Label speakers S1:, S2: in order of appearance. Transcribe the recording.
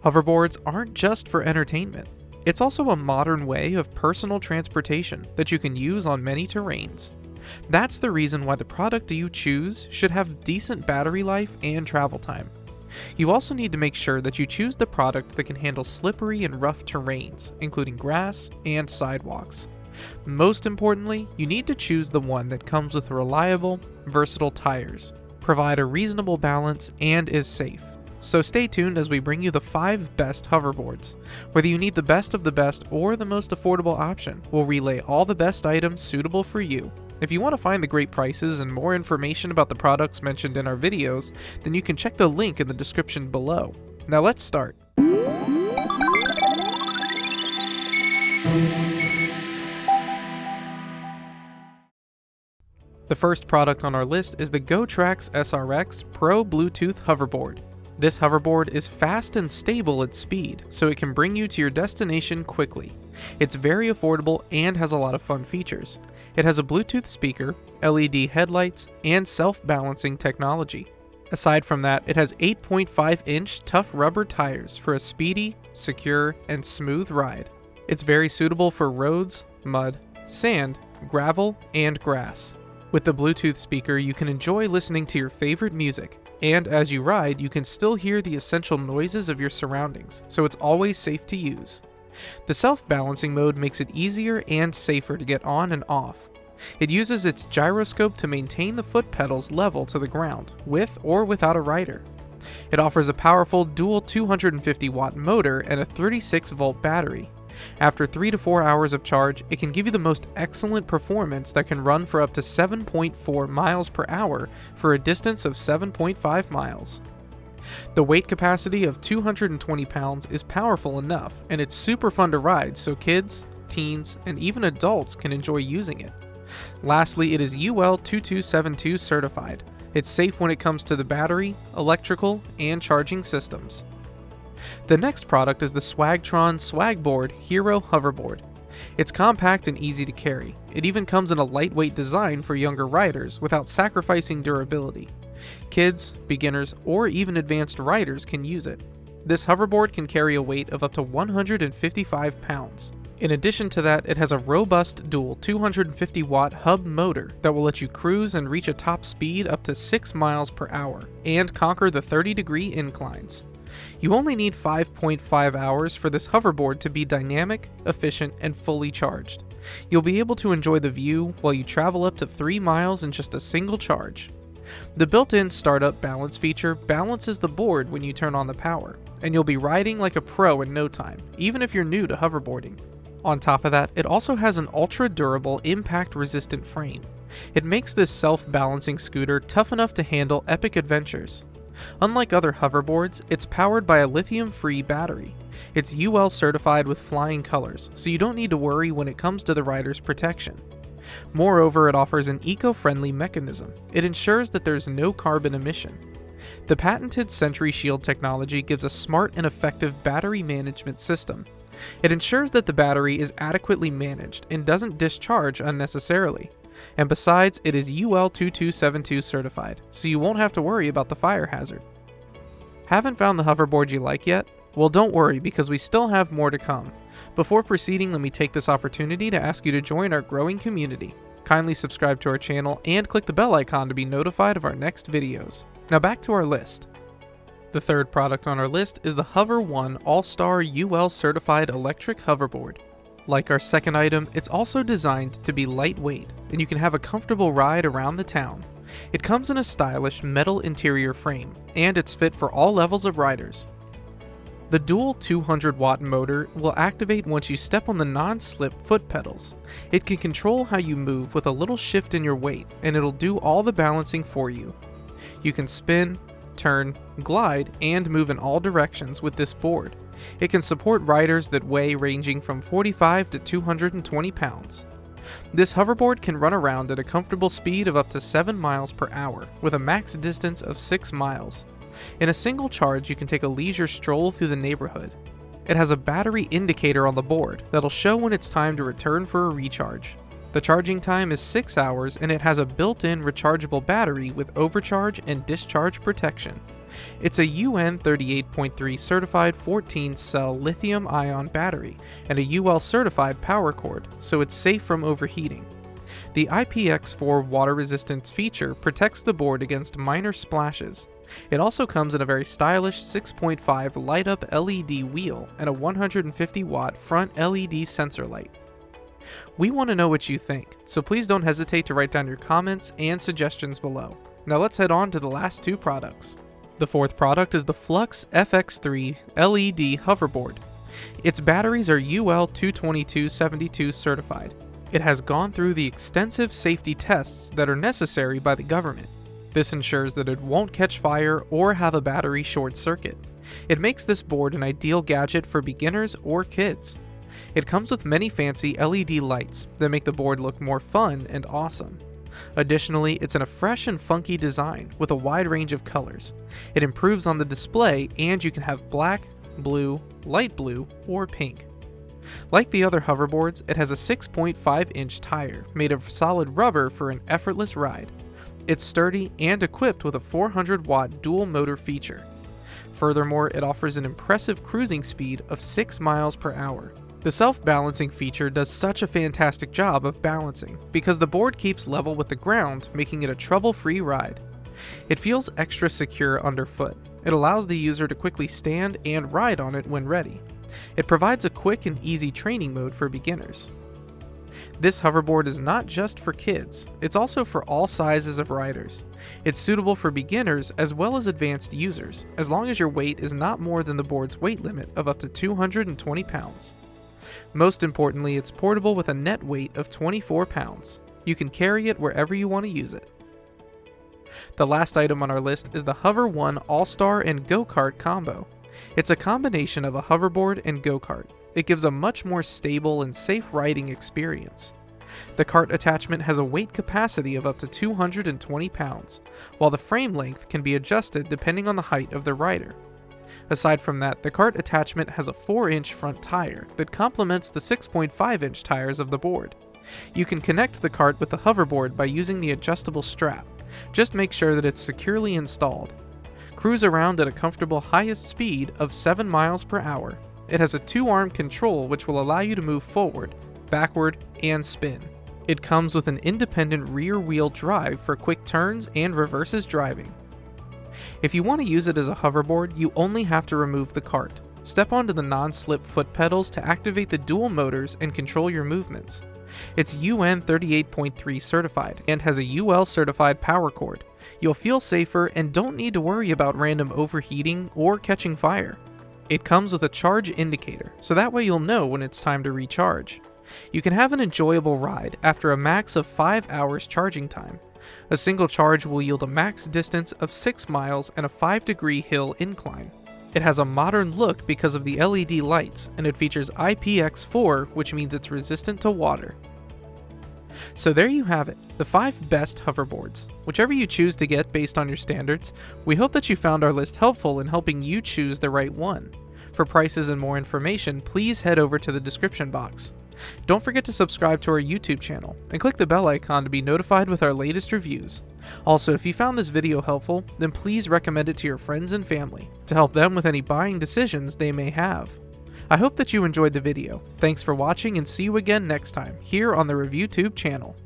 S1: Hoverboards aren't just for entertainment. It's also a modern way of personal transportation that you can use on many terrains. That's the reason why the product you choose should have decent battery life and travel time. You also need to make sure that you choose the product that can handle slippery and rough terrains, including grass and sidewalks. Most importantly, you need to choose the one that comes with reliable, versatile tires, provide a reasonable balance, and is safe. So stay tuned as we bring you the 5 best hoverboards. Whether you need the best of the best or the most affordable option, we'll relay all the best items suitable for you. If you want to find the great prices and more information about the products mentioned in our videos, then you can check the link in the description below. Now let's start. The first product on our list is the GOTRAX SRX Pro Bluetooth Hoverboard. This hoverboard is fast and stable at speed, so it can bring you to your destination quickly. It's very affordable and has a lot of fun features. It has a Bluetooth speaker, LED headlights, and self-balancing technology. Aside from that, it has 8.5-inch tough rubber tires for a speedy, secure, and smooth ride. It's very suitable for roads, mud, sand, gravel, and grass. With the Bluetooth speaker, you can enjoy listening to your favorite music, and as you ride, you can still hear the essential noises of your surroundings, so it's always safe to use. The self-balancing mode makes it easier and safer to get on and off. It uses its gyroscope to maintain the foot pedals level to the ground, with or without a rider. It offers a powerful dual 250-watt motor and a 36-volt battery. After 3 to 4 hours of charge, it can give you the most excellent performance that can run for up to 7.4 miles per hour for a distance of 7.5 miles. The weight capacity of 220 pounds is powerful enough, and it's super fun to ride, so kids, teens, and even adults can enjoy using it. Lastly, it is UL 2272 certified. It's safe when it comes to the battery, electrical, and charging systems. The next product is the SWAGTRON SWAGBOARD Hero Hoverboard. It's compact and easy to carry. It even comes in a lightweight design for younger riders without sacrificing durability. Kids, beginners, or even advanced riders can use it. This hoverboard can carry a weight of up to 155 pounds. In addition to that, it has a robust dual 250-watt hub motor that will let you cruise and reach a top speed up to 6 miles per hour and conquer the 30-degree inclines. You only need 5.5 hours for this hoverboard to be dynamic, efficient, and fully charged. You'll be able to enjoy the view while you travel up to 3 miles in just a single charge. The built-in startup balance feature balances the board when you turn on the power, and you'll be riding like a pro in no time, even if you're new to hoverboarding. On top of that, it also has an ultra-durable, impact-resistant frame. It makes this self-balancing scooter tough enough to handle epic adventures. Unlike other hoverboards, it's powered by a lithium-free battery. It's UL certified with flying colors, so you don't need to worry when it comes to the rider's protection. Moreover, it offers an eco-friendly mechanism. It ensures that there's no carbon emission. The patented Sentry Shield technology gives a smart and effective battery management system. It ensures that the battery is adequately managed and doesn't discharge unnecessarily. And besides, it is UL 2272 certified, so you won't have to worry about the fire hazard. Haven't found the hoverboard you like yet? Well, don't worry, because we still have more to come. Before proceeding, let me take this opportunity to ask you to join our growing community. Kindly subscribe to our channel and click the bell icon to be notified of our next videos. Now back to our list. The third product on our list is the Hover One ALLSTAR UL certified electric hoverboard. Like our second item, it's also designed to be lightweight, and you can have a comfortable ride around the town. It comes in a stylish metal interior frame, and it's fit for all levels of riders. The dual 200-watt motor will activate once you step on the non-slip foot pedals. It can control how you move with a little shift in your weight, and it'll do all the balancing for you. You can spin, turn, glide, and move in all directions with this board. It can support riders that weigh ranging from 45 to 220 pounds. This hoverboard can run around at a comfortable speed of up to 7 miles per hour, with a max distance of 6 miles. In a single charge, you can take a leisure stroll through the neighborhood. It has a battery indicator on the board that'll show when it's time to return for a recharge. The charging time is 6 hours, and it has a built-in rechargeable battery with overcharge and discharge protection. It's a UN 38.3 certified 14-cell lithium-ion battery and a UL certified power cord, so it's safe from overheating. The IPX4 water resistance feature protects the board against minor splashes. It also comes in a very stylish 6.5 light-up LED wheel and a 150-watt front LED sensor light. We want to know what you think, so please don't hesitate to write down your comments and suggestions below. Now let's head on to the last two products. The fourth product is the FLUXX FX3 LED Hoverboard. Its batteries are UL 22272 certified. It has gone through the extensive safety tests that are necessary by the government. This ensures that it won't catch fire or have a battery short circuit. It makes this board an ideal gadget for beginners or kids. It comes with many fancy LED lights that make the board look more fun and awesome. Additionally, it's in a fresh and funky design with a wide range of colors. It improves on the display, and you can have black, blue, light blue, or pink. Like the other hoverboards, it has a 6.5-inch tire made of solid rubber for an effortless ride. It's sturdy and equipped with a 400-watt dual motor feature. Furthermore, it offers an impressive cruising speed of 6 miles per hour. The self-balancing feature does such a fantastic job of balancing because the board keeps level with the ground, making it a trouble-free ride. It feels extra secure underfoot. It allows the user to quickly stand and ride on it when ready. It provides a quick and easy training mode for beginners. This hoverboard is not just for kids, it's also for all sizes of riders. It's suitable for beginners as well as advanced users, as long as your weight is not more than the board's weight limit of up to 220 pounds. Most importantly, it's portable with a net weight of 24 pounds. You can carry it wherever you want to use it. The last item on our list is the Hover One ALLSTAR and GO-KART combo. It's a combination of a hoverboard and go-kart. It gives a much more stable and safe riding experience. The kart attachment has a weight capacity of up to 220 pounds, while the frame length can be adjusted depending on the height of the rider. Aside from that, the kart attachment has a 4-inch front tire that complements the 6.5-inch tires of the board. You can connect the kart with the hoverboard by using the adjustable strap. Just make sure that it's securely installed. Cruise around at a comfortable highest speed of 7 miles per hour. It has a 2-arm control which will allow you to move forward, backward, and spin. It comes with an independent rear-wheel drive for quick turns and reverses driving. If you want to use it as a hoverboard, you only have to remove the kart. Step onto the non-slip foot pedals to activate the dual motors and control your movements. It's UN 38.3 certified and has a UL certified power cord. You'll feel safer and don't need to worry about random overheating or catching fire. It comes with a charge indicator, so that way you'll know when it's time to recharge. You can have an enjoyable ride after a max of 5 hours charging time. A single charge will yield a max distance of 6 miles and a 5-degree hill incline. It has a modern look because of the LED lights, and it features IPX4, which means it's resistant to water. So there you have it, the 5 best hoverboards. Whichever you choose to get based on your standards, we hope that you found our list helpful in helping you choose the right one. For prices and more information, please head over to the description box. Don't forget to subscribe to our YouTube channel and click the bell icon to be notified with our latest reviews. Also, if you found this video helpful, then please recommend it to your friends and family to help them with any buying decisions they may have. I hope that you enjoyed the video. Thanks for watching and see you again next time here on the ReviewTube channel.